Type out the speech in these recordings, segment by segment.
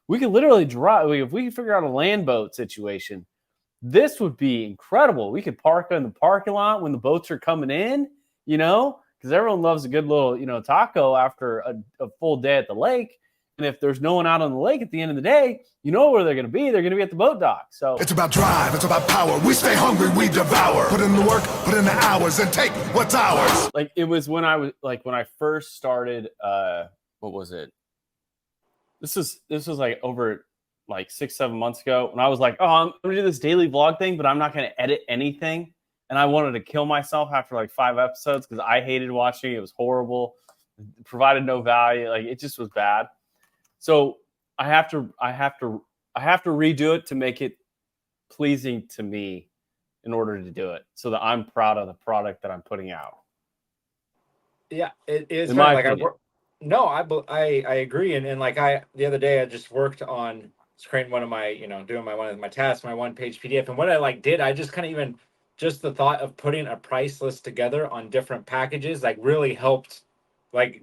We could literally drive. If we could figure out a land boat situation, this would be incredible. We could park in the parking lot when the boats are coming in, because everyone loves a good little, taco after a full day at the lake. And if there's no one out on the lake at the end of the day, you know where they're going to be. They're going to be at the boat dock. So it's about drive. It's about power. We stay hungry. We devour. Put in the work. Put in the hours and take what's ours. Like it was when I first started. What was it? This was like over like 6-7 months ago when I was like, oh, I'm going to do this daily vlog thing, but I'm not going to edit anything. And I wanted to kill myself after like 5 episodes because I hated watching it. It was horrible. It provided no value. Like it just was bad. So I have to redo it to make it pleasing to me in order to do it so that I'm proud of the product that I'm putting out. Yeah, it is. Like I agree. And like the other day I just worked on creating one of my, doing one of my tasks, my 1-page PDF. And what I did, I just kind of even just the thought of putting a price list together on different packages, really helped,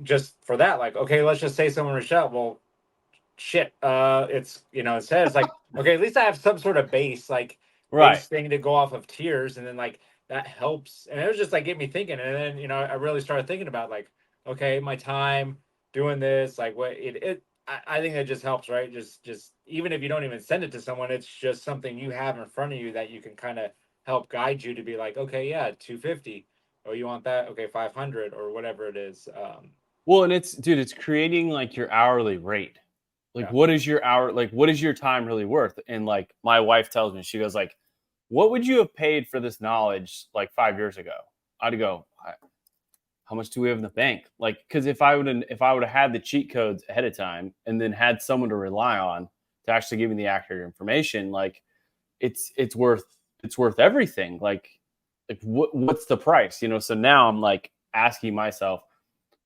just for that, okay, let's just say someone reached out. Well, shit, it's, it says okay, at least I have some sort of base, right, base thing to go off of tiers. And then that helps. And it was just get me thinking. And then, I really started thinking about okay, my time doing this, what I think that just helps, right? Just even if you don't even send it to someone, it's just something you have in front of you that you can kind of help guide you to be okay, yeah, 250. Oh, you want that? Okay, 500 or whatever it is. Well, and it's creating your hourly rate. What is your hour? What is your time really worth? And my wife tells me, she goes what would you have paid for this knowledge 5 years ago? I'd go, how much do we have in the bank? Because if I would have had the cheat codes ahead of time and then had someone to rely on to actually give me the accurate information, it's worth everything. What's the price? So now I'm asking myself,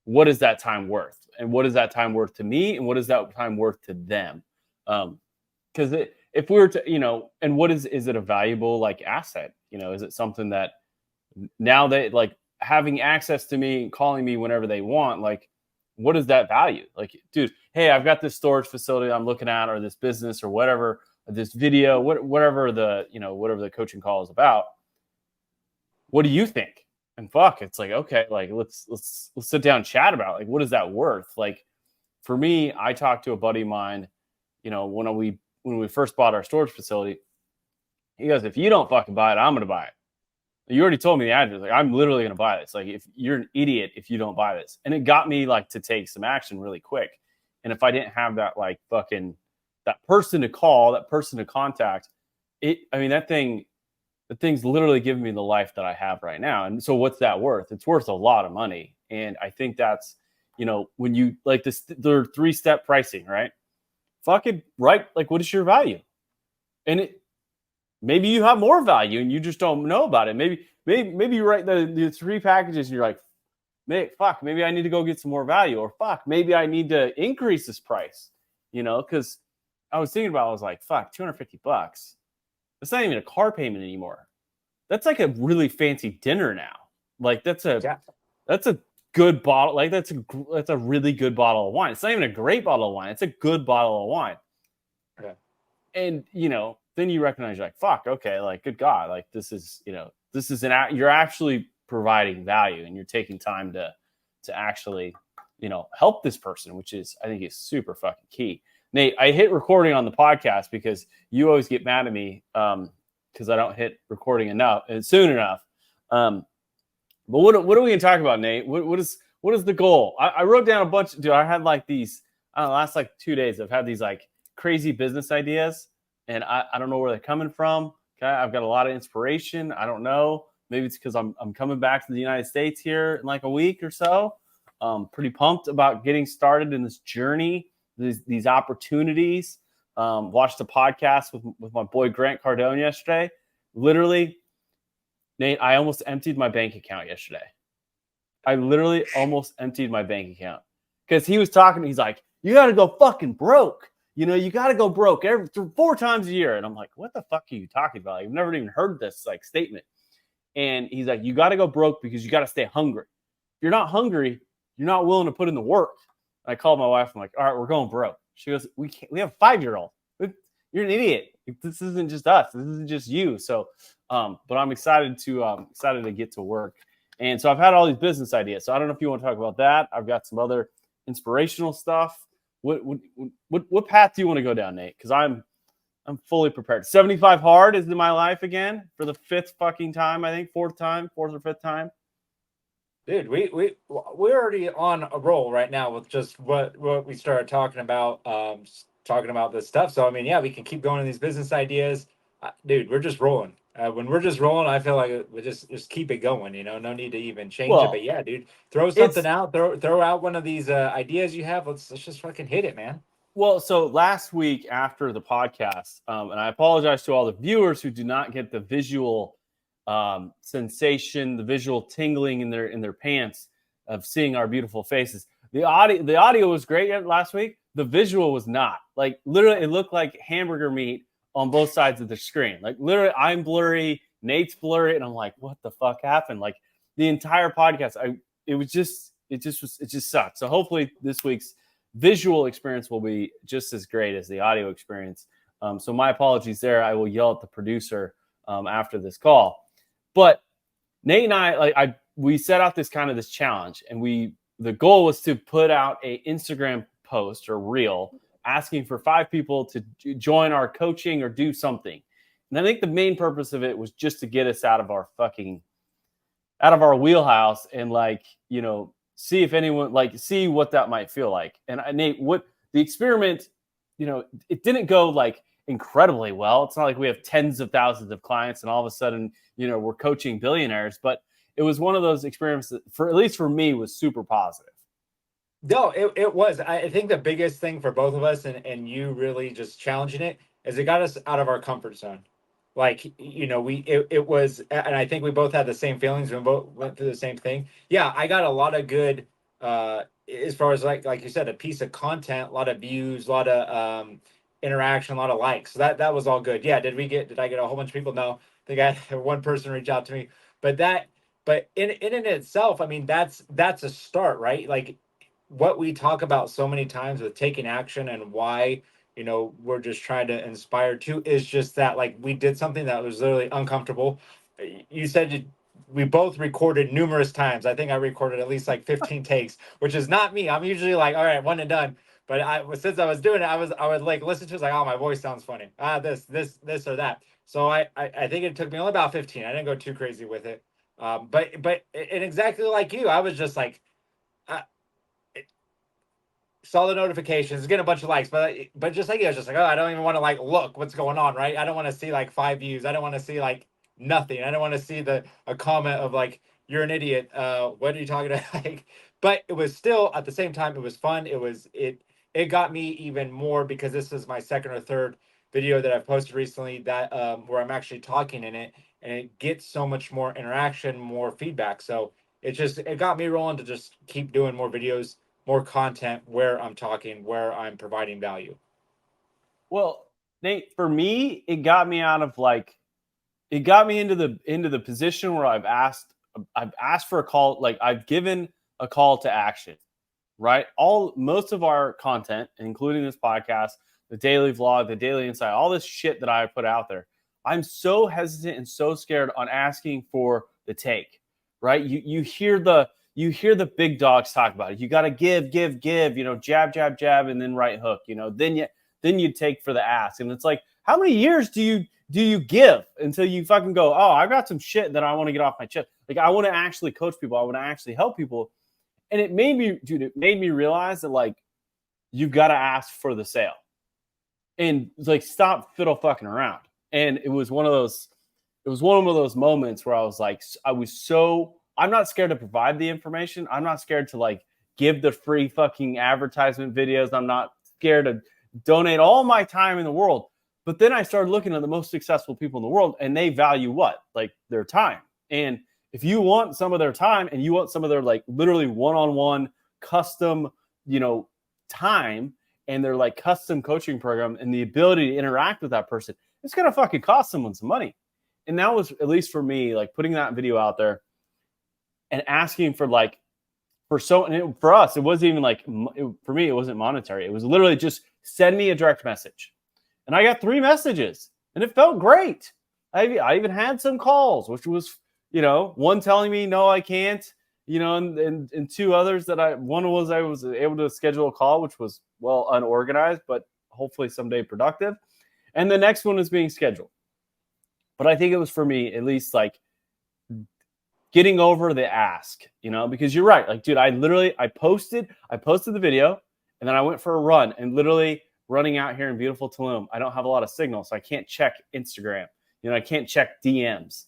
what is that time worth? And what is that time worth to me? And what is that time worth to them? Because if we were to, and what is it a valuable asset? Is it something that now that having access to me and calling me whenever they want, what is that value? Dude, hey, I've got this storage facility I'm looking at, or this business or whatever, or this video, whatever the coaching call is about. What do you think? And fuck, it's okay, let's sit down and chat about what is that worth? For me, I talked to a buddy of mine, when we first bought our storage facility. He goes, if you don't fucking buy it, I'm gonna buy it. You already told me the address. I'm literally gonna buy this. If you're an idiot if you don't buy this. And it got me to take some action really quick. And if I didn't have that that person to call, that person to contact, that thing's literally giving me the life that I have right now. And so what's that worth? It's worth a lot of money. And I think that's, when you this, the 3-step pricing, right? Fucking right. What is your value? And maybe you have more value and you just don't know about it. Maybe you write the 3 packages and you're maybe I need to go get some more value, or maybe I need to increase this price, because I was thinking about, I was $250. It's not even a car payment anymore. That's a really fancy dinner now. That's a good bottle. That's a really good bottle of wine. It's not even a great bottle of wine. It's a good bottle of wine. Okay. And, then you recognize you're okay, good God, this is, you're actually providing value, and you're taking time to actually, help this person, which is, I think, is super fucking key. Nate, I hit recording on the podcast because you always get mad at me because I don't hit recording soon enough. But what are we going to talk about, Nate? What is the goal? I wrote down a bunch. Dude, I had these, I don't know, last 2 days, I've had these crazy business ideas, and I don't know where they're coming from. Okay, I've got a lot of inspiration. I don't know. Maybe it's because I'm coming back to the United States here in a week or so. Pretty pumped about getting started in this journey. These opportunities. Watched a podcast with my boy Grant Cardone yesterday. Literally, Nate, I almost emptied my bank account yesterday. I literally almost emptied my bank account because he was talking. He's like, "You got to go fucking broke. You got to go broke 4 times a year." And I'm like, "What the fuck are you talking about? I've never even heard this statement." And he's like, "You got to go broke because you got to stay hungry. If you're not hungry, you're not willing to put in the work." I called my wife. I'm like, "All right, we're going broke." She goes, we have a 5-year-old. You're an idiot. This isn't just us. This isn't just you. So, but I'm excited to get to work. And so I've had all these business ideas. So I don't know if you want to talk about that. I've got some other inspirational stuff. What path do you want to go down, Nate? Because I'm fully prepared. 75 hard is in my life again for the 5th fucking time. I think 4th or 5th time. Dude, we're already on a roll right now with just what we started talking about this stuff. So I mean, yeah, we can keep going in these business ideas. Dude, we're just rolling. When we're just rolling, I feel like we just keep it going, you know, no need to even change it. But yeah, dude, throw something out, throw out one of these ideas you have. Let's just fucking hit it, man. Well, so last week after the podcast, and I apologize to all the viewers who do not get the visual sensation, the visual tingling in their pants of seeing our beautiful faces. The audio was great last week. The visual was not. Like literally, it looked like hamburger meat on both sides of the screen. Like literally, I'm blurry, Nate's blurry, and I'm like, what the fuck happened? Like the entire podcast, it just sucked. So hopefully this week's visual experience will be just as great as the audio experience. So my apologies there. I will yell at the producer after this call. But Nate and I, we set out this challenge, and the goal was to put out a Instagram post or reel asking for 5 people to join our coaching or do something. And I think the main purpose of it was just to get us out of our wheelhouse and see if anyone see what that might feel like. And Nate, what the experiment, it didn't go incredibly well. It's not like we have tens of thousands of clients and all of a sudden, we're coaching billionaires, but it was one of those experiments that at least for me was super positive. No, it was. I think the biggest thing for both of us and you really just challenging it is it got us out of our comfort zone. It was, and I think we both had the same feelings. We both went through the same thing. Yeah, I got a lot of good, as far as like you said, a piece of content, a lot of views, a lot of interaction, a lot of likes. So that was all good. Yeah, did I get a whole bunch of people? No, I think I had one person reach out to me. But in itself, I mean, that's a start, right? Like what we talk about so many times with taking action and why we're just trying to inspire to is just that, like, we did something that was literally uncomfortable. You said we both recorded numerous times. I think I recorded at least 15 takes, which is not me. I'm usually like, all right, one and done. But since I was doing it, I would listen to it, oh, my voice sounds funny. This or that. So I think it took me only about 15. I didn't go too crazy with it. But exactly like you, I was just like, saw the notifications, get a bunch of likes, but just like you, I was just like, oh, I don't even want to look what's going on, right? I don't want to see 5 views. I don't want to see nothing. I don't want to see a comment of you're an idiot. What are you talking about? But it was still at the same time, it was fun. It got me even more because this is my 2nd or 3rd video that I've posted recently that where I'm actually talking in it, and it gets so much more interaction, more feedback. So it got me rolling to just keep doing more videos, more content where I'm talking, where I'm providing value. Well, Nate, for me, it got me out of it got me into the position where I've asked for a call, I've given a call to action, right? Most of our content, including this podcast, the daily vlog, the daily insight, all this shit that I put out there, I'm so hesitant and so scared on asking for the take, right? You hear the big dogs talk about it. You got to give, jab, jab, jab, and then right hook, then you take for the ask. And it's how many years do you give until you fucking go, oh, I got some shit that I want to get off my chest. I want to actually coach people. I want to actually help people. And it made me realize that you've got to ask for the sale and stop fiddle fucking around. And it was one of those moments where I was I'm not scared to provide the information. I'm not scared to give the free fucking advertisement videos. I'm not scared to donate all my time in the world. But then I started looking at the most successful people in the world, and they value what? Their time. And if you want some of their time and you want some of their literally one-on-one custom, time and their custom coaching program and the ability to interact with that person, it's going to fucking cost someone some money. And that was, at least for me, putting that video out there and asking for for us, it wasn't even like, for me, it wasn't monetary. It was literally just send me a direct message. And I got 3 messages and it felt great. I even had some calls, which was, one telling me, no, I can't, and 2 others one was I was able to schedule a call, which was unorganized, but hopefully someday productive. And the next one is being scheduled. But I think it was for me, at least, like getting over the ask, because you're right. Like, dude, I posted the video and then I went for a run, and literally running out here in beautiful Tulum, I don't have a lot of signal, so I can't check Instagram. I can't check DMs,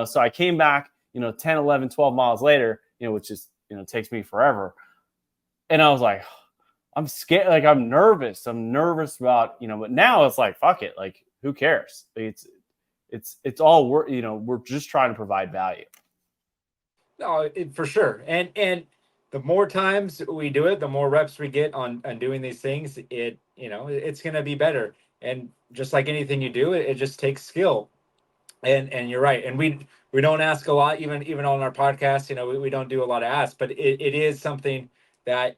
so I came back, 10, 11, 12 miles later, which is, takes me forever. And I was like, I'm scared. Like, I'm nervous about, but now it's like, fuck it. Like, who cares? It's all we're just trying to provide value. No, for sure. And the more times we do it, the more reps we get on doing these things, it's going to be better. And just like anything you do, it just takes skill. And you're right. And we don't ask a lot, even on our podcast, we don't do a lot of asks, but it is something that,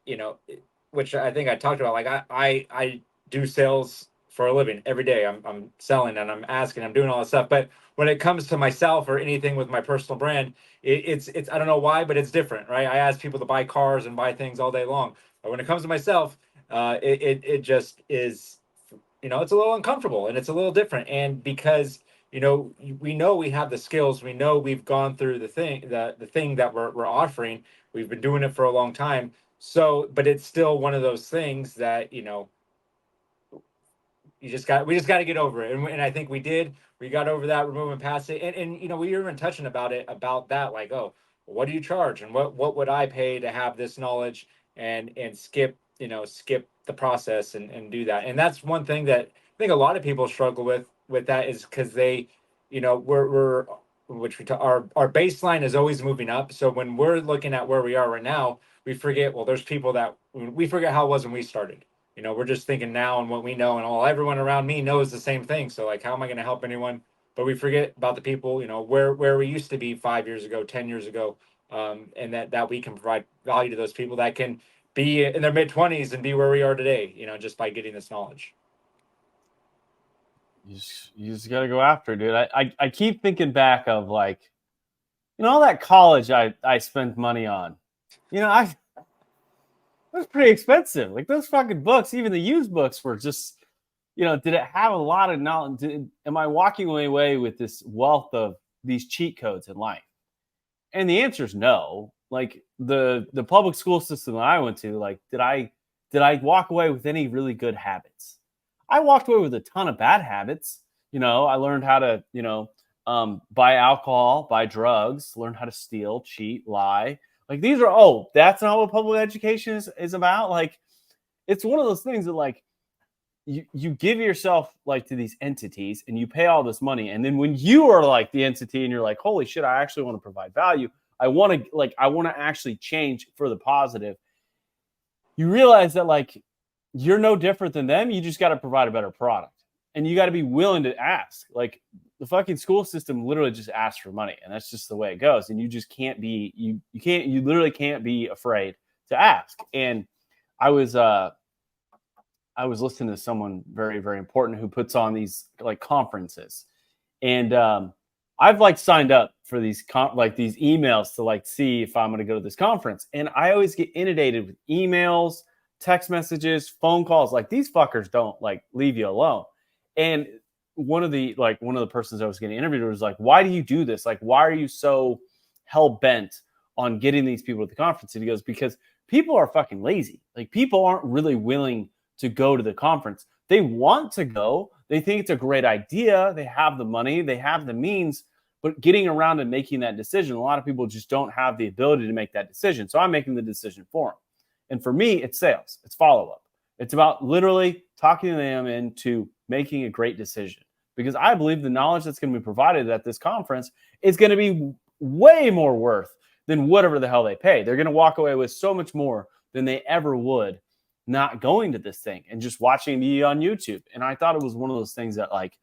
which I think I talked about. Like I do sales for a living every day. I'm selling and I'm asking, I'm doing all this stuff. But when it comes to myself or anything with my personal brand, it's I don't know why, but it's different, right? I ask people to buy cars and buy things all day long. But when it comes to myself, it just is, it's a little uncomfortable and it's a little different. And because we know we have the skills, we know we've gone through the thing that we're offering, we've been doing it for a long time. So, but it's still one of those things that, we just got to get over it. And I think we got over that. We're moving past it. And we were even touching about that, like, oh, what do you charge? And what would I pay to have this knowledge and skip the process and do that. And that's one thing that I think a lot of people struggle with that, is because they, we're our baseline is always moving up. So when we're looking at where we are right now, we forget, well, there's people that we forget how it was when we started. We're just thinking now and what we know, and everyone around me knows the same thing. So like, how am I going to help anyone? But we forget about the people, where we used to be 5 years ago, 10 years ago, and that we can provide value to those people that can be in their mid-20s and be where we are today, just by getting this knowledge. You just got to go after it, dude. I keep thinking back of, like, all that college I spent money on. It was pretty expensive. Like, those fucking books, even the used books, were just, did it have a lot of knowledge? Am I walking away with this wealth of these cheat codes in life? And the answer is no. Like, the public school system that I went to, like, did I walk away with any really good habits? I walked away with a ton of bad habits. I learned how to, buy alcohol, buy drugs, learn how to steal, cheat, lie. Like, that's not what public education is about. Like, it's one of those things that, like, you give yourself, like, to these entities and you pay all this money. And then when you are like the entity and you're like, holy shit, I actually want to provide value. I want to actually change for the positive. You realize that, like, you're no different than them. You just got to provide a better product, and you got to be willing to ask. Like, the fucking school system literally just asks for money, and that's just the way it goes. And you just can't be, you literally can't be afraid to ask. And I was listening to someone very, very important who puts on these, like, conferences, and I've, like, signed up for these these emails to, like, see if I'm going to go to this conference. And I always get inundated with emails, text messages, phone calls. Like, these fuckers don't, like, leave you alone. And one of the persons I was getting interviewed was like, why do you do this? Like, why are you so hell bent on getting these people to the conference? And he goes, because people are fucking lazy. Like, people aren't really willing to go to the conference. They want to go. They think it's a great idea. They have the money, they have the means, but getting around and making that decision, a lot of people just don't have the ability to make that decision. So I'm making the decision for them. And for me, it's sales. It's follow-up. It's about literally talking them into making a great decision, because I believe the knowledge that's going to be provided at this conference is going to be way more worth than whatever the hell they pay. They're going to walk away with so much more than they ever would not going to this thing and just watching me on YouTube. And I thought it was one of those things that, like,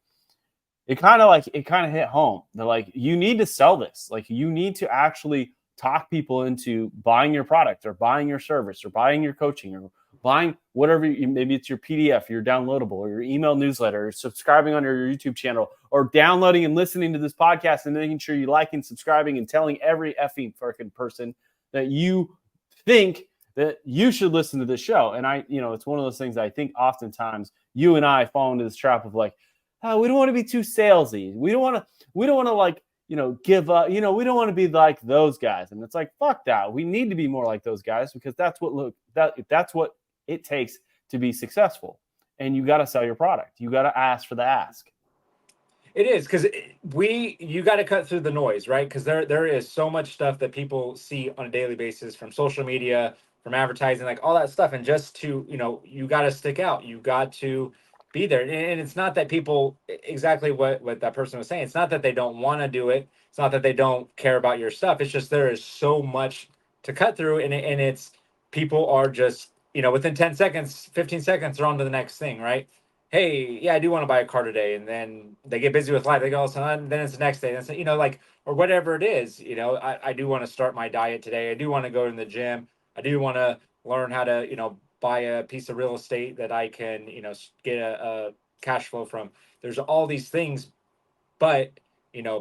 it kind of hit home. They're like, you need to sell this. Like, you need to actually talk people into buying your product or buying your service or buying your coaching or buying whatever, maybe it's your PDF, your downloadable, or your email newsletter, or subscribing on your YouTube channel, or downloading and listening to this podcast and making sure you like and subscribing and telling every effing freaking person that you think that you should listen to this show. And it's one of those things I think oftentimes you and I fall into this trap of like, oh, we don't want to be too salesy. We don't want to like, give up, we don't want to be like those guys. And it's like, fuck that. We need to be more like those guys because that's what it takes to be successful. And you got to sell your product. You got to ask for the ask. It is, because you got to cut through the noise, right? Because there is so much stuff that people see on a daily basis from social media, from advertising, like all that stuff. And just to, you got to stick out. You got to be there. And it's not that people, exactly what that person was saying, it's not that they don't want to do it. It's not that they don't care about your stuff. It's just there is so much to cut through. And it's people are just, within 10 seconds, 15 seconds, they're on to the next thing, right? Hey, yeah, I do want to buy a car today. And then they get busy with life. They go, all of a sudden, then it's the next day. That's, or whatever it is, I do want to start my diet today. I do want to go to the gym. I do want to learn how to, buy a piece of real estate that I can, get a cash flow from. There's all these things, but,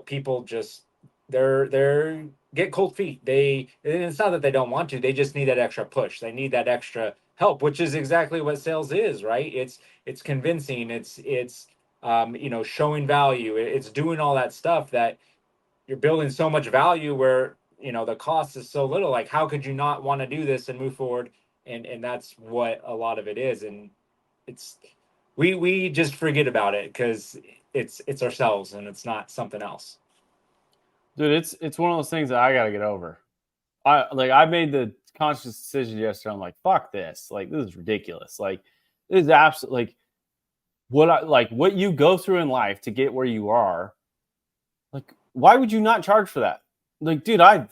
people just, they're get cold feet. It's not that they don't want to, they just need that extra push. They need that extra help, which is exactly what sales is, right? It's convincing, it's showing value. It's doing all that stuff that you're building so much value where, the cost is so little. Like, how could you not want to do this and move forward? And that's what a lot of it is. And it's, we just forget about it because it's ourselves and it's not something else. Dude, it's one of those things that I got to get over. I made the conscious decision yesterday. I'm like, fuck this. Like, this is ridiculous. Like, this is absolutely what you go through in life to get where you are. Like, why would you not charge for that? Like, dude, I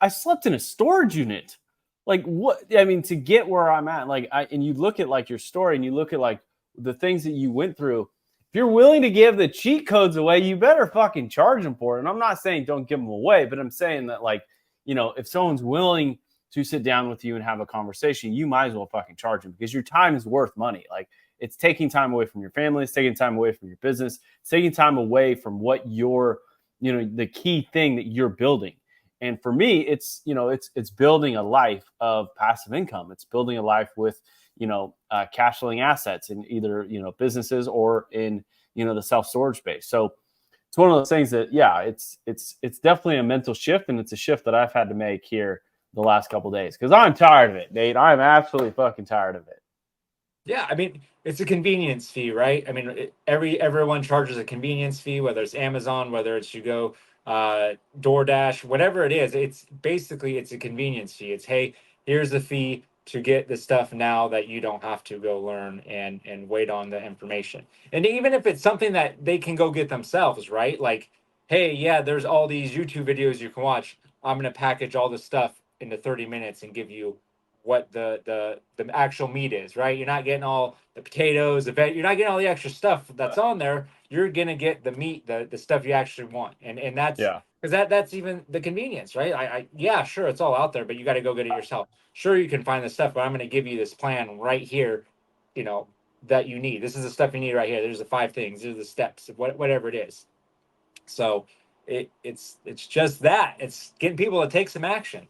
slept in a storage unit. Like, what? I mean, to get where I'm at, and you look at like your story and you look at like the things that you went through. If you're willing to give the cheat codes away, you better fucking charge them for it. And I'm not saying don't give them away, but I'm saying that, like, if someone's willing to sit down with you and have a conversation, you might as well fucking charge them because your time is worth money. Like, it's taking time away from your family. It's taking time away from your business. It's taking time away from what you're, the key thing that you're building. And for me, it's building a life of passive income. It's building a life with, cash flowing assets in either, businesses or in, the self-storage space. So it's one of those things that, yeah, it's definitely a mental shift. And it's a shift that I've had to make here the last couple of days because I'm tired of it, Nate. I'm absolutely fucking tired of it. Yeah. I mean, it's a convenience fee, right? I mean, everyone charges a convenience fee, whether it's Amazon, whether it's you go DoorDash, whatever it is. It's a convenience fee. It's, hey, here's the fee to get the stuff now that you don't have to go learn and wait on the information. And even if it's something that they can go get themselves, right? Like, hey, yeah, there's all these YouTube videos you can watch. I'm going to package all this stuff into 30 minutes and give you what the actual meat is, right? You're not getting all the potatoes, you're not getting all the extra stuff that's on there. You're gonna get the meat, the stuff you actually want, and that's because that's even the convenience, right? I yeah, sure, it's all out there, but you got to go get it yourself. Sure, you can find the stuff, but I'm gonna give you this plan right here, that you need. This is the stuff you need right here. There's the 5 things. There's the steps, whatever it is. So it's just that it's getting people to take some action.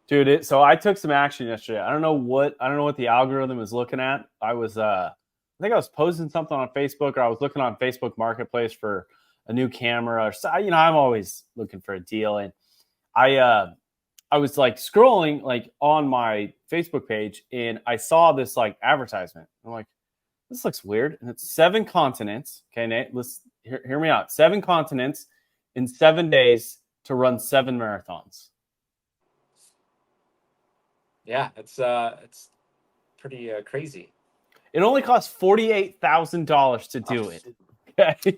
Dude, so I took some action yesterday. I don't know what the algorithm is looking at. I think I was posting something on Facebook, or I was looking on Facebook Marketplace for a new camera. I'm always looking for a deal, and I was like scrolling like on my Facebook page, and I saw this like advertisement. I'm like, this looks weird, and it's 7 continents. Okay, Nate, let's hear me out. 7 continents in 7 days to run 7 marathons. Yeah, it's pretty crazy. It only costs $48,000 to do it. Okay.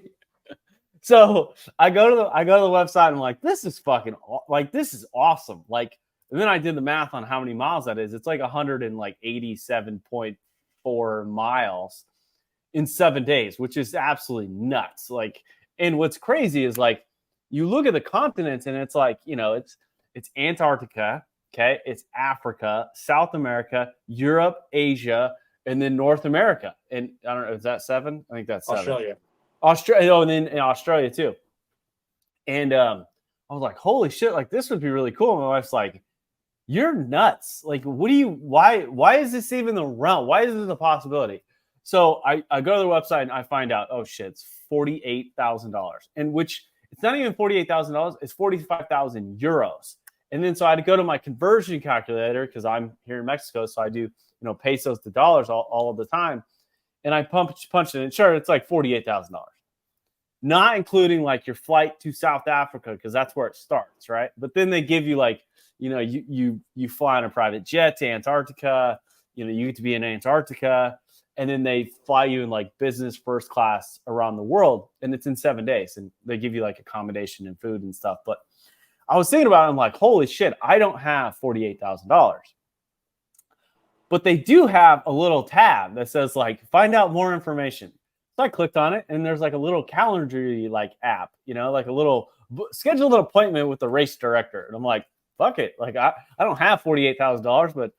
So I go to the website and I'm like, this is awesome. Like, and then I did the math on how many miles that is. It's like 187.4 miles in 7 days, which is absolutely nuts. Like, and what's crazy is like, you look at the continents and it's like, it's it's Antarctica, okay, it's Africa, South America, Europe, Asia, and then North America. And I don't know, is that 7? I think that's 7. Australia, and then in Australia too. And I was like, holy shit, like this would be really cool. And my wife's like, you're nuts. Like, why is this even the realm? Why is this a possibility? So I go to their website and I find out, oh shit, it's $48,000. And which it's not even $48,000, it's 45,000 euros. And then so I had to go to my conversion calculator because I'm here in Mexico. So I do, pesos to dollars all of the time. And I punched it in. Sure, it's like $48,000. Not including like your flight to South Africa, because that's where it starts, right? But then they give you like, you fly on a private jet to Antarctica, you get to be in Antarctica, and then they fly you in like business first class around the world, and it's in 7 days, and they give you like accommodation and food and stuff. But I was thinking about it, I'm like, holy shit, I don't have $48,000. But they do have a little tab that says like, find out more information. So I clicked on it, and there's like a little calendar like app, like a little schedule an appointment with the race director. And I'm like, fuck it. Like I don't have $48,000, but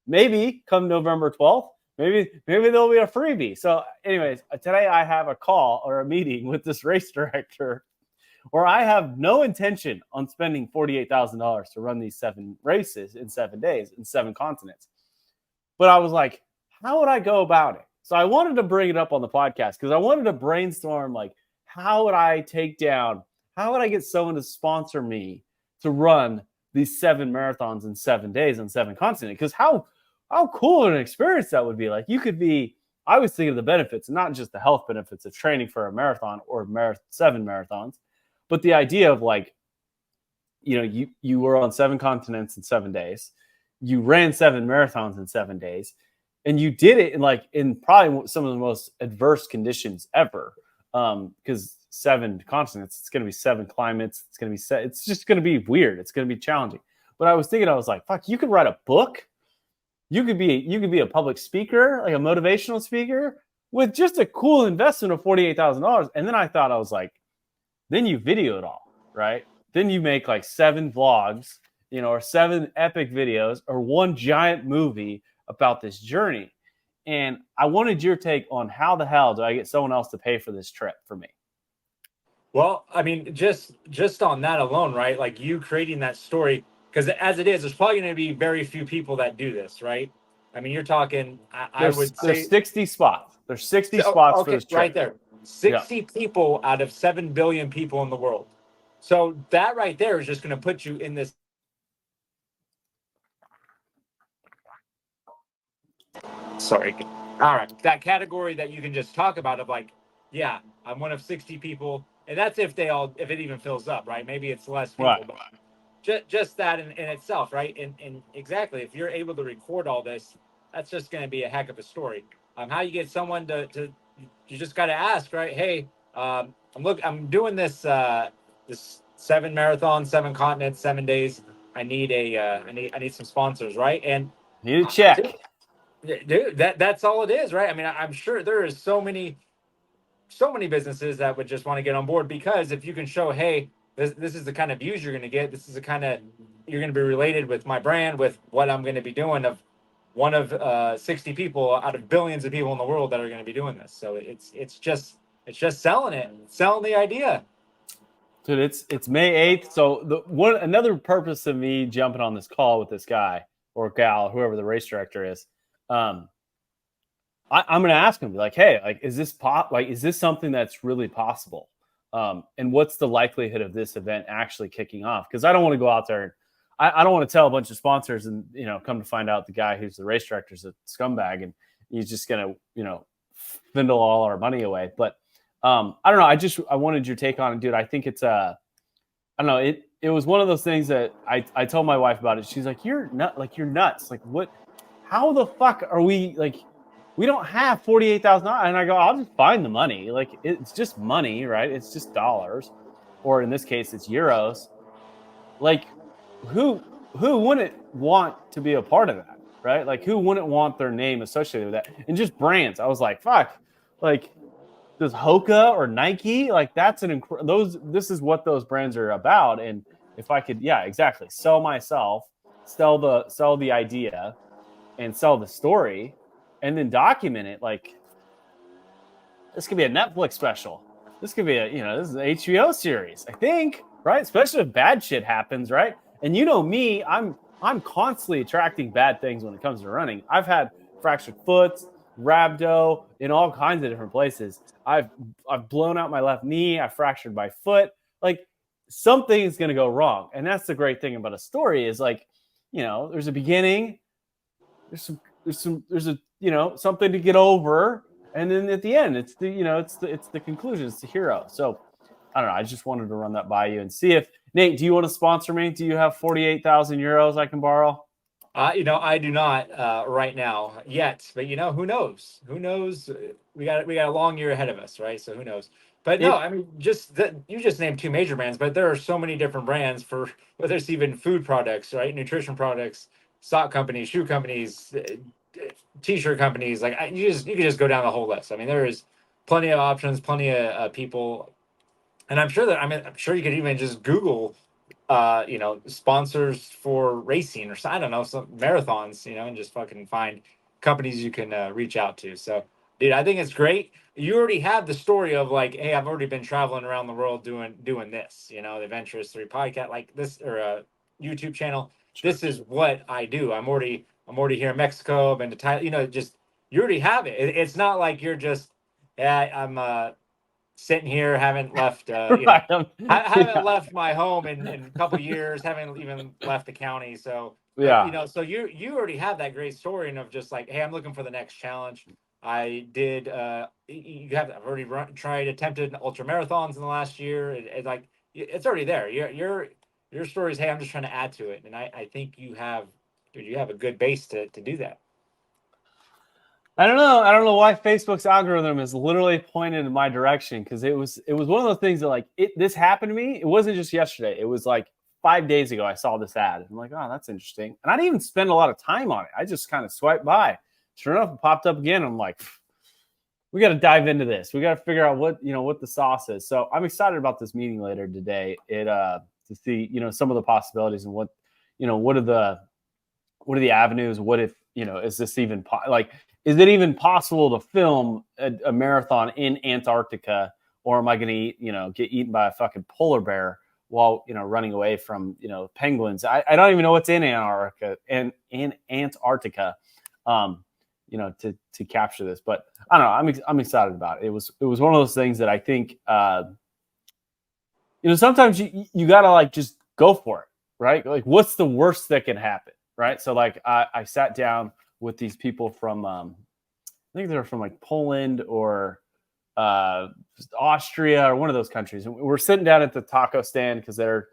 maybe come November 12th, maybe there'll be a freebie. So anyways, today I have a call or a meeting with this race director where I have no intention on spending $48,000 to run these 7 races in 7 days in 7 continents. But I was like, how would I go about it? So I wanted to bring it up on the podcast because I wanted to brainstorm, like, how would I get someone to sponsor me to run these 7 marathons in 7 days on 7 continents? Because how cool of an experience that would be. Like, I was thinking of the benefits, not just the health benefits of training for a marathon or 7 marathons, but the idea of like, you were on 7 continents in 7 days. You ran 7 marathons in 7 days, and you did it in probably some of the most adverse conditions ever. Because 7 continents, it's going to be 7 climates. It's just going to be weird. It's going to be challenging. But I was like, fuck, you could write a book. You could be a public speaker, like a motivational speaker, with just a cool investment of $48,000. And then I thought, I was like, then you video it all, right? Then you make like 7 vlogs, or 7 epic videos, or 1 giant movie about this journey. And I wanted your take on how the hell do I get someone else to pay for this trip for me? Well, I mean, just on that alone, right? Like you creating that story, because as it is, there's probably going to be very few people that do this, right? I mean, you're talking, I would say there's 60 spots. There's 60 spots for this trip. Right there. 60 people out of 7 billion people in the world. So that right there is just going to put you in this. Sorry. All right. That category that you can just talk about of like, yeah, I'm one of 60 people. And that's if it even fills up, right? Maybe it's less people. Right. But just that in itself, right? And exactly, if you're able to record all this, that's just going to be a heck of a story. How you get someone to you just got to ask, right? Hey, I'm doing this 7 marathons, 7 continents, 7 days. I need I need some sponsors, right? And need a check. Dude, that's all it is, right? I mean, I'm sure there is so many businesses that would just want to get on board, because if you can show, hey, this is the kind of views you're going to get, this is the kind of, you're going to be related with my brand, with what I'm going to be doing, of one of 60 people out of billions of people in the world that are going to be doing this. So it's just selling the idea. Dude, it's May 8th. So another purpose of me jumping on this call with this guy or gal, whoever the race director is, I'm going to ask him, like, hey, like, is this something that's really possible? And what's the likelihood of this event actually kicking off? Because I don't want to go out there and I don't want to tell a bunch of sponsors and, come to find out the guy who's the race director is a scumbag and he's just going to, spindle all our money away. But I don't know. I wanted your take on it, dude. I think it's I don't know. It was one of those things that I told my wife about it. She's like, you're nuts. Like, what? How the fuck are we, like, we don't have $48,000. And I go, I'll just find the money. Like, it's just money, right? It's just dollars. Or in this case, it's euros. Like, who wouldn't want to be a part of that, right? Like, who wouldn't want their name associated with that? And just brands. I was like, fuck. Like, does Hoka or Nike, like, that's this is what those brands are about. And if I could, yeah, exactly, sell myself, sell the idea, and sell the story, and then document it. Like, this could be a Netflix special. This could be this is an HBO series, I think, right? Especially if bad shit happens, right? And you know me, I'm constantly attracting bad things when it comes to running. I've had fractured foot, rhabdo in all kinds of different places. I've blown out my left knee. I fractured my foot. Like, something's gonna go wrong, and that's the great thing about a story is, like, there's a beginning, there's a something to get over, and then at the end it's the conclusion, it's the hero. So I don't know, I just wanted to run that by you and see if, Nate, do you want to sponsor me? Do you have 48,000 euros I can borrow? I do not right now yet, but who knows? Who knows? We got a long year ahead of us, right? So who knows? But no, I mean, you just named two major brands, but there are so many different brands for whether it's even food products, right? Nutrition products, sock companies, shoe companies, t-shirt companies. Like, you can just go down the whole list. I mean, there is plenty of options, plenty of people, and I'm sure you could even just Google sponsors for racing or I don't know, some marathons, and just fucking find companies you can reach out to. So, dude, I think it's great. You already have the story of, like, hey, I've already been traveling around the world doing this, the Adventurous 3 podcast, like this, or a YouTube channel. Sure. This is what I do. I'm already here in Mexico. I've been to Thailand, just, you already have it. It's not like you're just, I'm sitting here, haven't left, Right. I haven't left my home in a couple years, haven't even left the county. So, yeah, so you already have that great story, and of just like, hey, I'm looking for the next challenge. I did, I've already attempted ultra marathons in the last year. It's already there. Your story is, hey, I'm just trying to add to it. And I think you have a good base to do that. I don't know why Facebook's algorithm is literally pointed in my direction, because it was one of those things that, like, this happened to me. It wasn't just yesterday. It was like 5 days ago. I saw this ad. I'm like, oh, that's interesting. And I didn't even spend a lot of time on it. I just kind of swiped by. Sure enough, it popped up again. I'm like, we got to dive into this. We got to figure out what the sauce is. So I'm excited about this meeting later today. To see some of the possibilities and what are the avenues. What if is this even is it even possible to film a marathon in Antarctica, or am I going to get eaten by a fucking polar bear while running away from penguins? I don't even know what's in Antarctica to capture this, but I don't know. I'm excited about it. It was one of those things that I think sometimes you gotta, like, just go for it, right? Like, what's the worst that can happen, right? So, like, I sat down with these people from I think they're from, like, Poland or Austria or one of those countries. And we're sitting down at the taco stand because they're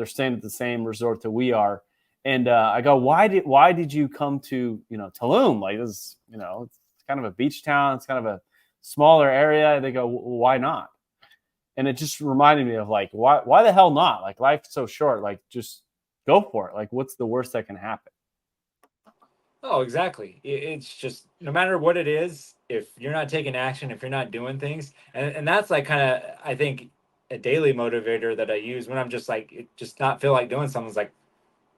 staying at the same resort that we are. And I go, why did you come to Tulum? Like, this is, it's kind of a beach town. It's kind of a smaller area. They go, well, why not? And it just reminded me of, like, why the hell not? Like, life's so short. Like, just go for it. Like, what's the worst that can happen? Oh, exactly. It's just, no matter what it is, if you're not taking action, if you're not doing things, and that's, like, kind of, I think, a daily motivator that I use when I'm just, like, just not feel like doing something. It's like,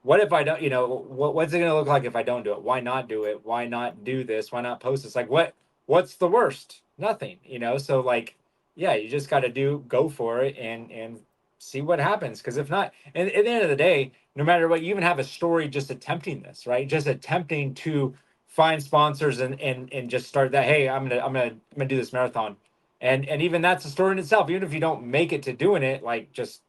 what if I don't, what's it going to look like if I don't do it? Why not do it? Why not do this? Why not post this? Like, what's the worst? Nothing, So, like, yeah, you just got to go for it and see what happens. Because if not, and at the end of the day, no matter what, you even have a story just attempting this, right? Just attempting to find sponsors and just start that. Hey, I'm gonna do this marathon, and even that's a story in itself. Even if you don't make it to doing it, like, just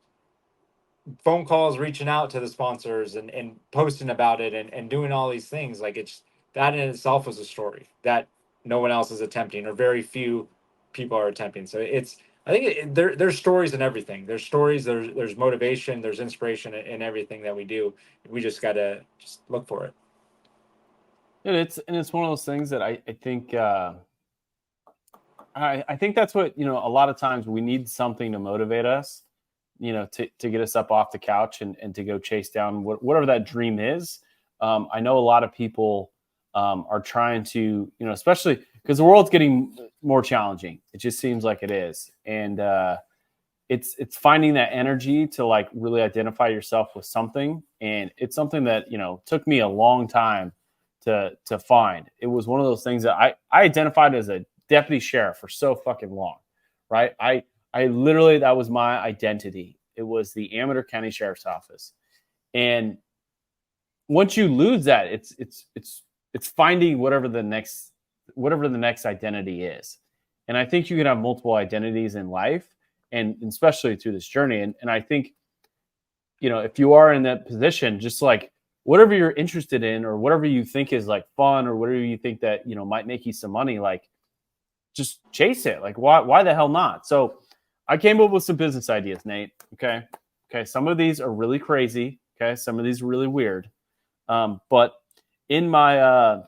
phone calls, reaching out to the sponsors and posting about it and doing all these things. Like, it's, that in itself is a story that no one else is attempting, or very few people are attempting. So I think there's stories in everything. There's stories, there's motivation, there's inspiration in everything that we do. We just got to just look for it. And it's one of those things that I think I think that's what, a lot of times we need something to motivate us, to get us up off the couch and to go chase down whatever that dream is. I know a lot of people are trying to, especially because the world's getting more challenging. It just seems like it is. And it's finding that energy to like really identify yourself with something. And it's something that, you know, took me a long time to find. It was one of those things that I identified as a deputy sheriff for so fucking long, right? I literally, that was my identity. It was the Amador County Sheriff's Office. And once you lose that, it's finding whatever the next identity is. And I think you can have multiple identities in life, and especially through this journey. And I think, you know, if you are in that position, just like whatever you're interested in, or whatever you think is like fun, or whatever you think that, you know, might make you some money, like just chase it. Like why the hell not? So I came up with some business ideas, Nate. Okay. Some of these are really crazy. Okay. Some of these are really weird. But in my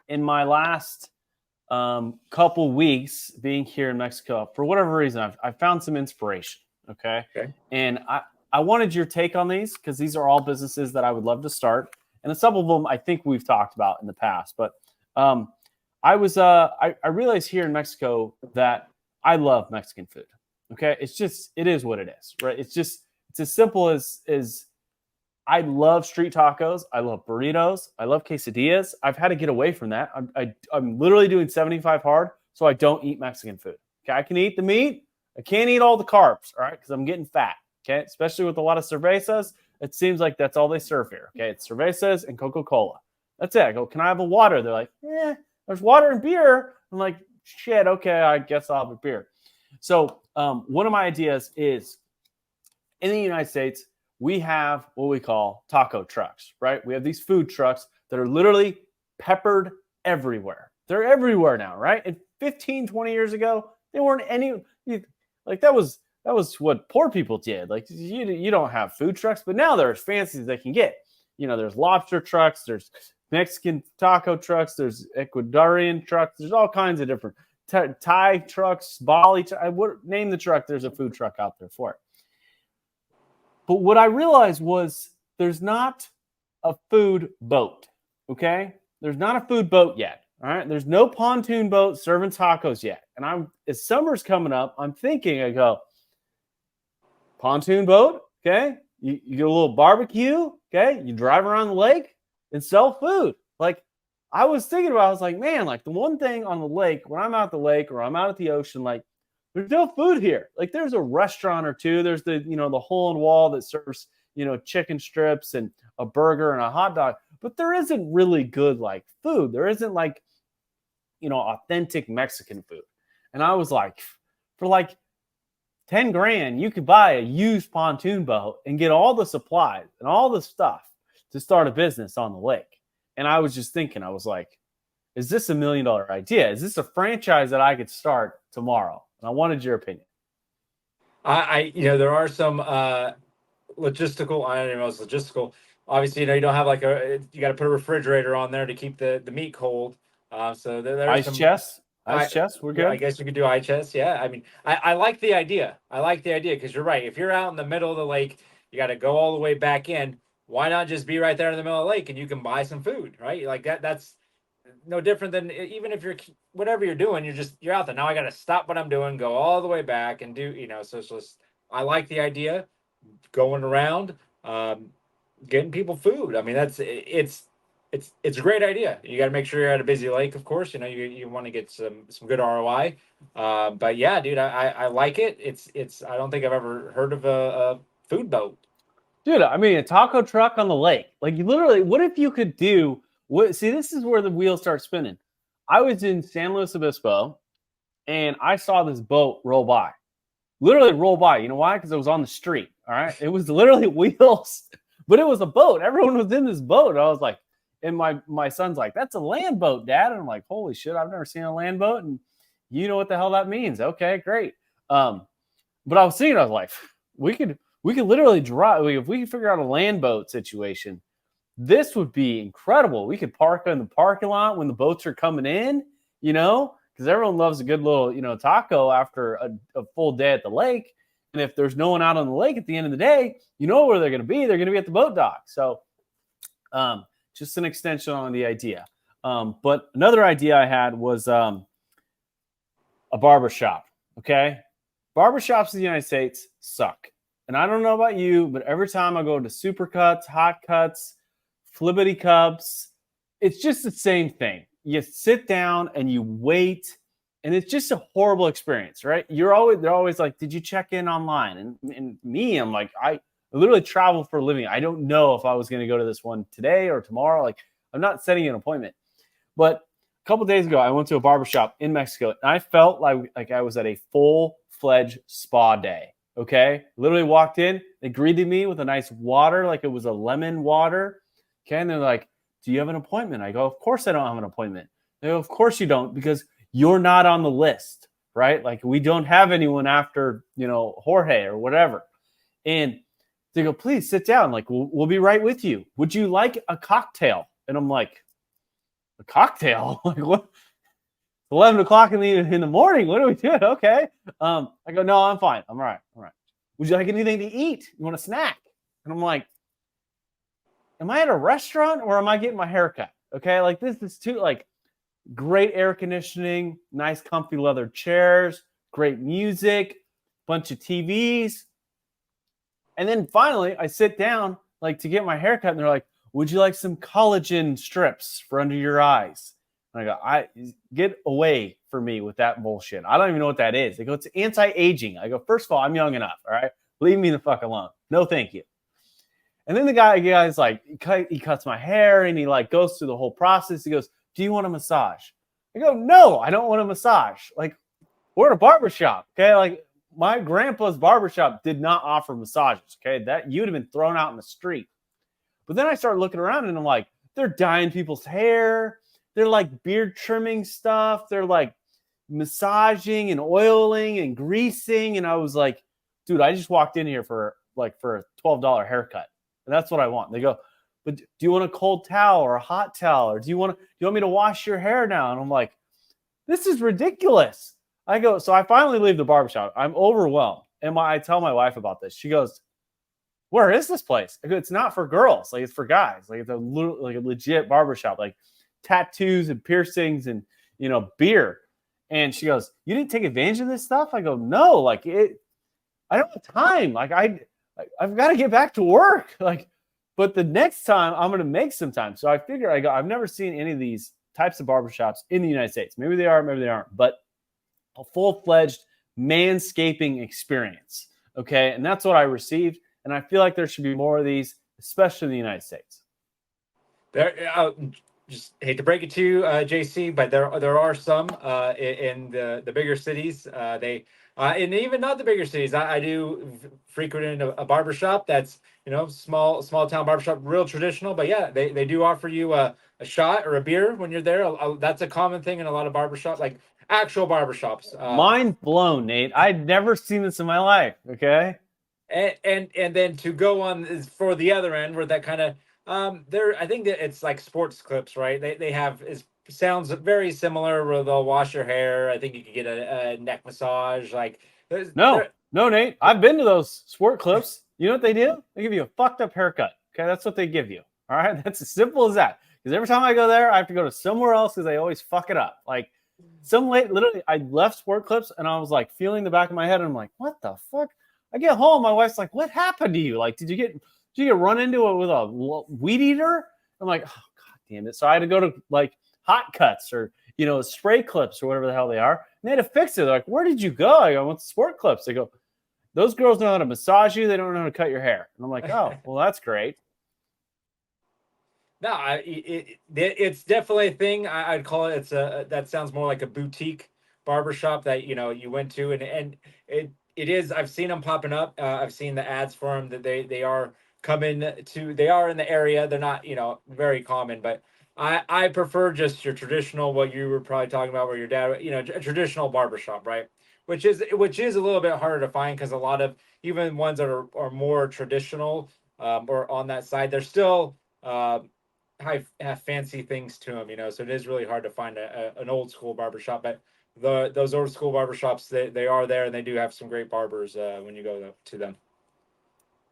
last couple weeks being here in Mexico, for whatever reason, I've found some inspiration. Okay. And I wanted your take on these, because these are all businesses that I would love to start. And some of them I think we've talked about in the past. But I realized here in Mexico that I love Mexican food. Okay. It is what it is, right? It's as simple as I love street tacos. I love burritos. I love quesadillas. I've had to get away from that. I'm literally doing 75 hard, so I don't eat Mexican food. Okay, I can eat the meat. I can't eat all the carbs, all right, because I'm getting fat. Okay, especially with a lot of cervezas. It seems like that's all they serve here. Okay, it's cervezas and Coca-Cola. That's it. I go, can I have a water? They're like, there's water and beer. I'm like, shit, okay, I guess I'll have a beer. So one of my ideas is, in the United States, we have what we call taco trucks, right? We have these food trucks that are literally peppered everywhere. They're everywhere now, right? And 15, 20 years ago, they weren't any, like that was what poor people did. Like you don't have food trucks, but now they're as fancy as they can get. You know, there's lobster trucks, there's Mexican taco trucks, there's Ecuadorian trucks, there's all kinds of different Thai trucks, Bali, name the truck, there's a food truck out there for it. But what I realized was there's not a food boat, okay? There's not a food boat yet, all right? There's no pontoon boat serving tacos yet. And as summer's coming up, I'm thinking, I go, pontoon boat, okay? You get a little barbecue, okay? You drive around the lake and sell food. Like, I was thinking about, I was like, man, like the one thing on the lake, when I'm out at the lake or I'm out at the ocean, like, there's no food here. Like there's a restaurant or two. There's the hole in wall that serves, chicken strips and a burger and a hot dog. But there isn't really good like food. There isn't like, authentic Mexican food. And I was like, for like 10 grand, you could buy a used pontoon boat and get all the supplies and all the stuff to start a business on the lake. And I was just thinking, I was like, is this $1 million idea? Is this a franchise that I could start tomorrow? And I wanted your opinion. There are some logistical. I don't even know if it's logistical. Obviously, you don't have you got to put a refrigerator on there to keep the meat cold. So there's ice chest. We're good. I guess you could do ice chest. Yeah. I mean, I like the idea. Because you're right. If you're out in the middle of the lake, you got to go all the way back in. Why not just be right there in the middle of the lake and you can buy some food, right? Like that's no different than even if you're whatever you're doing, you're out there. Now I got to stop what I'm doing, go all the way back and do, so it's just, I like the idea going around, getting people food. I mean, it's a great idea. You got to make sure you're at a busy lake, of course, you want to get some good ROI. But yeah, dude, I like it. It's, I don't think I've ever heard of a food boat. Dude, I mean, a taco truck on the lake. Like you literally, what if you could do see, this is where the wheels start spinning. I was in San Luis Obispo, and I saw this boat roll by. Literally roll by. You know why? Because it was on the street, all right? It was literally wheels, but it was a boat. Everyone was in this boat. I was like, and my son's like, that's a land boat, Dad. And I'm like, holy shit, I've never seen a land boat, and you know what the hell that means. Okay, great. But I was thinking, I was like, we could literally drive. If we could figure out a land boat situation, this would be incredible. We could park in the parking lot when the boats are coming in, because everyone loves a good little, taco after a full day at the lake. And if there's no one out on the lake at the end of the day, you know where they're going to be. They're going to be at the boat dock. So just an extension on the idea. But another idea I had was a barber shop. Okay. barbershops in the United States suck. And I don't know about you, but every time I go to Supercuts, Hot Cuts, Flippity Cups, it's just the same thing. You sit down and you wait, and it's just a horrible experience, right? They're always like, did you check in online? And me, I'm like, I literally travel for a living. I don't know if I was going to go to this one today or tomorrow. Like, I'm not setting an appointment. But a couple days ago, I went to a barbershop in Mexico, and I felt like I was at a full-fledged spa day. Okay, literally walked in. They greeted me with a nice water, like it was a lemon water. Okay, and they're like, "Do you have an appointment?" I go, "Of course I don't have an appointment." They go, "Of course you don't, because you're not on the list, right? Like we don't have anyone after Jorge or whatever." And they go, "Please sit down. Like we'll be right with you. Would you like a cocktail?" And I'm like, "A cocktail? Like what? 11 o'clock in the morning. What are we doing?" Okay. I go, "No, I'm fine. I'm all right. All right. Would you like anything to eat? You want a snack?" And I'm like, am I at a restaurant or am I getting my hair cut? Okay. Like this is too like great air conditioning, nice comfy leather chairs, great music, bunch of TVs. And then finally I sit down like to get my hair cut and they're like, "Would you like some collagen strips for under your eyes?" And I go, "I get away from me with that bullshit. I don't even know what that is." They go, "It's anti-aging." I go, "First of all, I'm young enough. All right. Leave me the fuck alone. No, thank you." And then the guy's like, he cuts my hair and he like goes through the whole process. He goes, "Do you want a massage?" I go, "No, I don't want a massage." Like, we're at a barbershop. Okay. Like my grandpa's barbershop did not offer massages. Okay. That you'd have been thrown out in the street. But then I started looking around and I'm like, they're dyeing people's hair. They're like beard trimming stuff. They're like massaging and oiling and greasing. And I was like, dude, I just walked in here for a $12 haircut. And that's what I want. They go, "But do you want a cold towel or a hot towel? Or do you want me to wash your hair now?" And I'm like, this is ridiculous. I go, so I finally leave the barbershop. I'm overwhelmed. And I tell my wife about this. She goes, "Where is this place?" I go, "It's not for girls. Like it's for guys. Like it's a legit barbershop, like tattoos and piercings and beer." And she goes, "You didn't take advantage of this stuff?" I go, "No, like I don't have time. Like I've got to get back to work. Like, but the next time I'm going to make some time." So I figure I've never seen any of these types of barbershops in the United States. Maybe they are, maybe they aren't, but a full-fledged manscaping experience. Okay. And that's what I received. And I feel like there should be more of these, especially in the United States. Just hate to break it to you, JC, but there are some in the bigger cities. And even not the bigger cities. I do frequent a barbershop that's small town barbershop, real traditional. But yeah, they do offer you a shot or a beer when you're there. That's a common thing in a lot of barbershops, like actual barbershops. Mind blown, Nate. I'd never seen this in my life. Okay. And then to go on is for the other end where that kind of there, I think that it's like sports clips, right? They have sounds very similar where they'll wash your hair. I think you could get a neck massage. Like no, Nate. I've been to those sport clips. You know what they do? They give you a fucked up haircut. Okay, that's what they give you. All right, that's as simple as that. Because every time I go there, I have to go to somewhere else because they always fuck it up. Like literally, I left sport clips and I was like feeling the back of my head and I'm like, what the fuck? I get home, my wife's like, "What happened to you? Like, did you get run into it with a weed eater?" I'm like, "Oh god damn it!" So I had to go to like Hot Cuts or spray clips or whatever the hell they are, and they had to fix it. They're like, "Where did you go?" I go, "I went to sport clips." They go, "Those girls know how to massage you. They don't know how to cut your hair." And I'm like, "Oh, well, that's great." No, it's definitely a thing. I'd call it. That sounds more like a boutique barbershop that you went to, and it is. I've seen them popping up. I've seen the ads for them that they are coming to. They are in the area. They're not very common, but I prefer just your traditional. What you were probably talking about, where your dad, a traditional barbershop, right? Which is a little bit harder to find because a lot of even ones that are more traditional or on that side, they're still. Have fancy things to them, so it is really hard to find an old school barbershop. But those old school barbershops, they are there, and they do have some great barbers when you go to them.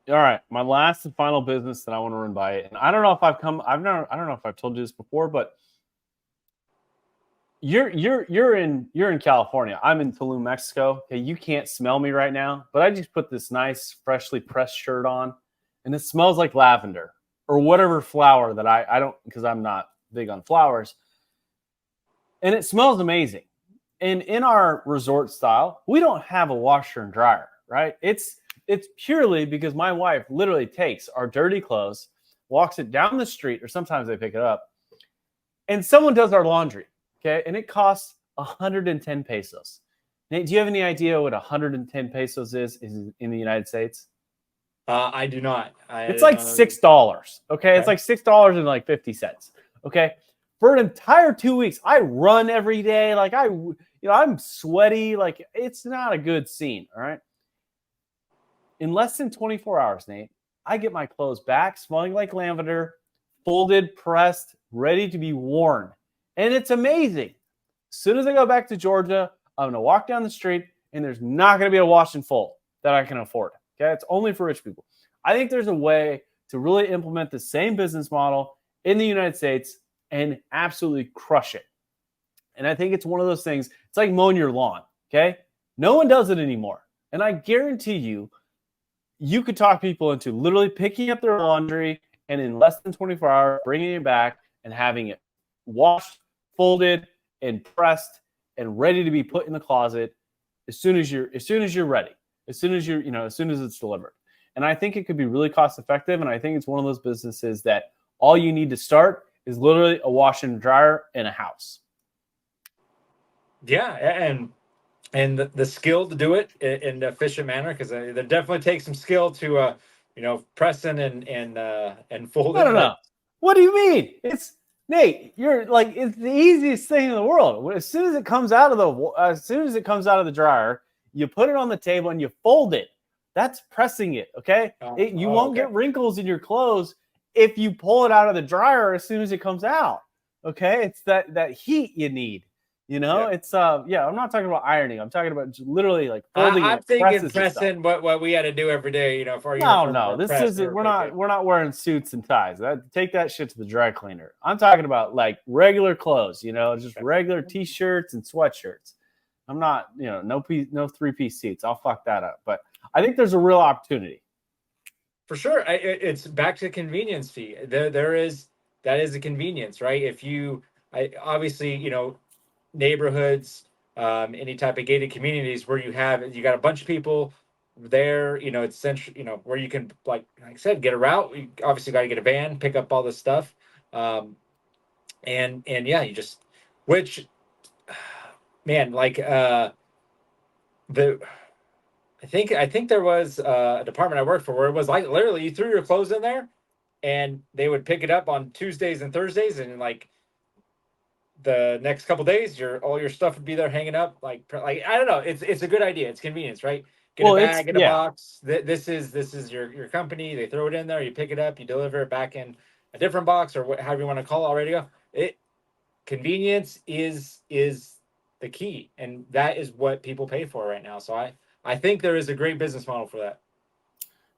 All right, my last and final business that I want to run by, and I don't know if I don't know if I've told you this before, but you're in California. I'm in Tulum, Mexico. Okay, you can't smell me right now, but I just put this nice, freshly pressed shirt on, and it smells like lavender or whatever flower that I don't, because I'm not big on flowers, and it smells amazing. And in our resort style, we don't have a washer and dryer, right? It's purely because my wife literally takes our dirty clothes, walks it down the street, or sometimes they pick it up, and someone does our laundry. Okay, and it costs 110 pesos. Nate, do you have any idea what 110 pesos is in the United States? I do not. It's like $6. Okay, it's like $6.50. Okay, for an entire 2 weeks, I run every day. Like I'm sweaty. Like it's not a good scene. All right. In less than 24 hours, Nate, I get my clothes back, smelling like lavender, folded, pressed, ready to be worn. And it's amazing. As soon as I go back to Georgia, I'm going to walk down the street and there's not going to be a wash and fold that I can afford. Okay. It's only for rich people. I think there's a way to really implement the same business model in the United States and absolutely crush it. And I think it's one of those things. It's like mowing your lawn. Okay. No one does it anymore. And I guarantee you could talk people into literally picking up their laundry and in less than 24 hours, bringing it back and having it washed, folded, and pressed and ready to be put in the closet as soon as you're ready, as soon as it's delivered. And I think it could be really cost effective. And I think it's one of those businesses that all you need to start is literally a washer and dryer in a house. Yeah, and the skill to do it in an efficient manner, because there definitely takes some skill to pressing and folding. No. What do you mean? It's Nate, you're like, it's the easiest thing in the world. As soon as it comes out of the dryer, you put it on the table and you fold it. That's pressing it. Okay. You won't get wrinkles in your clothes if you pull it out of the dryer as soon as it comes out. Okay. It's that heat you need. It's I'm not talking about ironing. I'm talking about literally like folding. I'm thinking pressing what we had to do every day. For this isn't. We're not wearing suits and ties. Take that shit to the dry cleaner. I'm talking about like regular clothes. Just regular t-shirts and sweatshirts. I'm not. No 3-piece suits. I'll fuck that up. But I think there's a real opportunity. For sure, it's back to the convenience fee. That is a convenience, right? If obviously neighborhoods, any type of gated communities where you got a bunch of people there, it's central, where you can, like I said, get a route. You obviously got to get a van, pick up all this stuff. And yeah, which, man, like, I think there was a department I worked for where it was like literally you threw your clothes in there and they would pick it up on Tuesdays and Thursdays, and like the next couple days, all your stuff would be there hanging up. Like I don't know. It's a good idea. It's convenience, right? Get a bag, get a box. This is your company. They throw it in there. You pick it up. You deliver it back in a different box or however you want to call it. Already go. Convenience is the key, and that is what people pay for right now. So I think there is a great business model for that.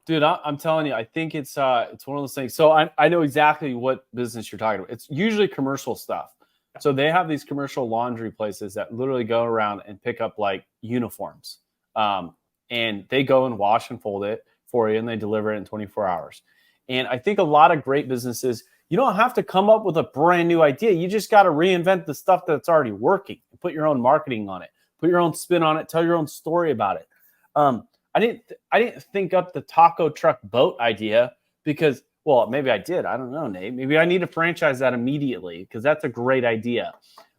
Dude, I'm telling you, I think it's one of those things. So I know exactly what business you're talking about. It's usually commercial stuff. So they have these commercial laundry places that literally go around and pick up like uniforms. And they go and wash and fold it for you and they deliver it in 24 hours. And I think a lot of great businesses, you don't have to come up with a brand new idea. You just got to reinvent the stuff that's already working and put your own marketing on it, put your own spin on it, tell your own story about it. I didn't think up the taco truck boat idea because, well, maybe I did. I don't know, Nate. Maybe I need to franchise that immediately because that's a great idea.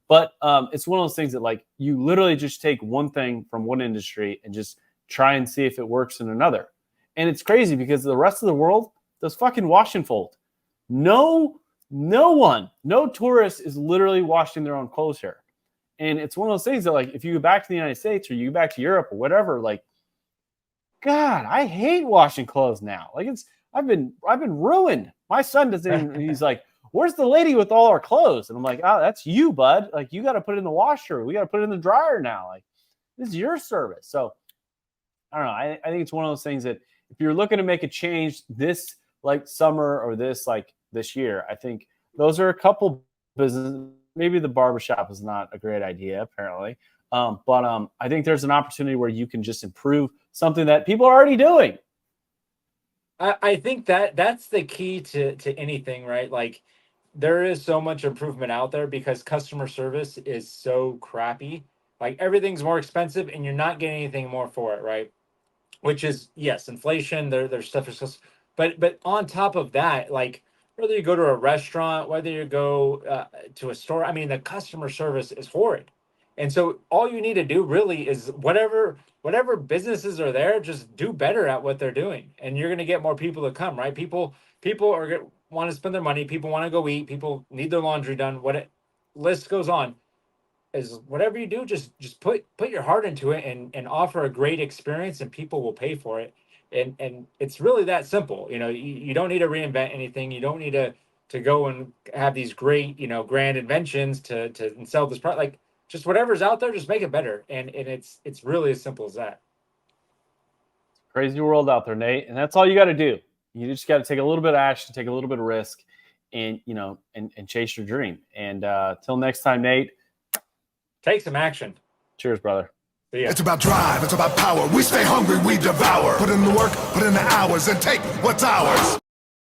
But it's one of those things that like you literally just take one thing from one industry and just try and see if it works in another. And it's crazy because the rest of the world does fucking wash and fold. No tourist is literally washing their own clothes here. And it's one of those things that like if you go back to the United States or you go back to Europe or whatever, like, God, I hate washing clothes now. Like I've been ruined. My son doesn't. He's like, "Where's the lady with all our clothes?" And I'm like, "Oh, that's you, bud. Like, you got to put it in the washer. We got to put it in the dryer now. Like, this is your service." So, I don't know. I think it's one of those things that if you're looking to make a change this like summer or this year, I think those are a couple businesses maybe the barbershop is not a great idea, apparently. But I think there's an opportunity where you can just improve something that people are already doing. I think that's the key to anything, right? Like there is so much improvement out there because customer service is so crappy. Like everything's more expensive and you're not getting anything more for it, right? Which is, yes, inflation, there's stuff is just, but on top of that, like whether you go to a restaurant, whether you go to a store, I mean the customer service is horrid. And so all you need to do really is whatever businesses are there, just do better at what they're doing, and you're going to get more people to come, right? People are want to spend their money, people want to go eat, people need their laundry done, list goes on. Is whatever you do, just put your heart into it and offer a great experience, and people will pay for it. And it's really that simple. You don't need to reinvent anything. You don't need to go and have these great, grand inventions to sell this product. Like just whatever's out there, just make it better. And it's really as simple as that. Crazy world out there, Nate. And that's all you got to do. You just got to take a little bit of action, take a little bit of risk, and and chase your dream. And till next time, Nate. Take some action. Cheers, brother. Yeah. It's about drive, it's about power. We stay hungry, we devour. Put in the work, put in the hours, and take what's ours.